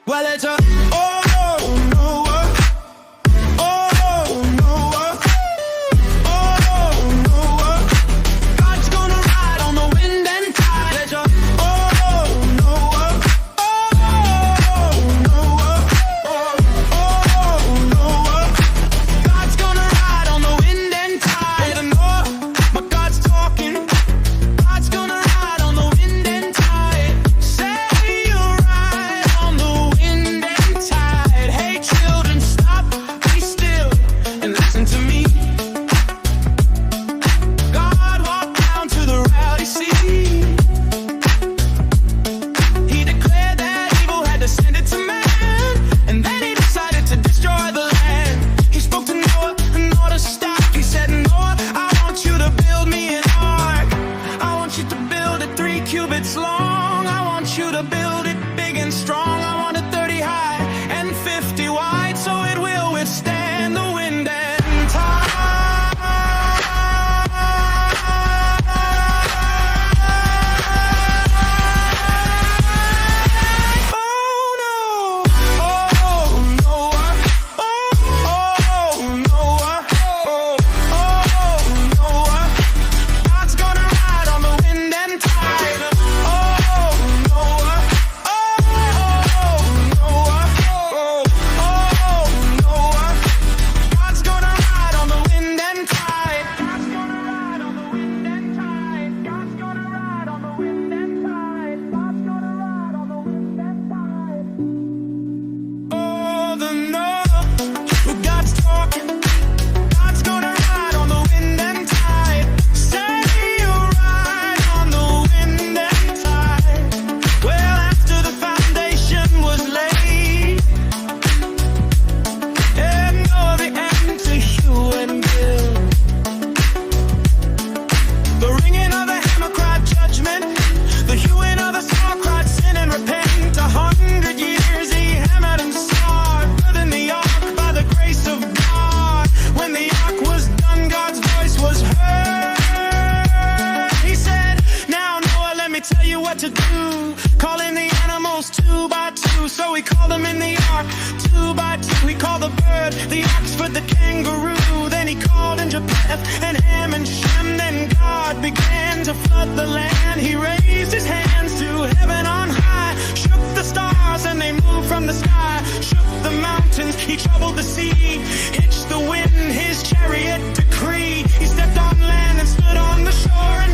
Well, it's a oh no, oh no, oh no. God's gonna ride on the wind and tide. It's a oh no, oh no. God's gonna ride on the wind and tide. And oh, my God's talking. God's gonna ride on the wind and tide. Say you're right on the wind and tide. Hey children, stop, be still, and listen to me. God walked down to the rowdy sea. He declared that evil had descended to man, and then he decided to destroy the land. He spoke to Noah, and Noah to stop. He said, Noah, I want you to build me an ark. I want you to build it 3 cubits long. I want you to build it big and strong. I want it 30 high and 50 wide, so it will withstand the wind and tide. Oh no, oh Noah, oh Noah, oh Noah. God's gonna ride on the wind and tide. Oh Noah, oh Noah, oh Noah. God's gonna ride on the wind and tide. God's gonna ride on the wind and tide. God's gonna ride on the wind and tide. God's gonna ride on the wind and tide. Oh, the Noah, God's talking. God's gonna ride on the wind and tide. Say you ride on the wind and tide. Well, after the foundation was laid, and all the end to Hugh and Bill, the ringing of the hammer cried judgment, the hewing of the saw cried sin and repent. 100 years he hammered and sawed, building the ark by the grace of God. When the ark was done, God's voice was heard. He said, now Noah, let me tell you what to do. Call in the animals 2 by 2. So he called them in the ark 2 by 2. He called the bird, the oxford, the kangaroo. Then he called in Japheth and Ham and Shem. Then God began to flood the land. He raised his hands to heaven on high, shook the stars and they moved from the sky, shook the mountains, he troubled the sea, hitched the wind, his chariot decree. He stepped on land and stood on the shore, and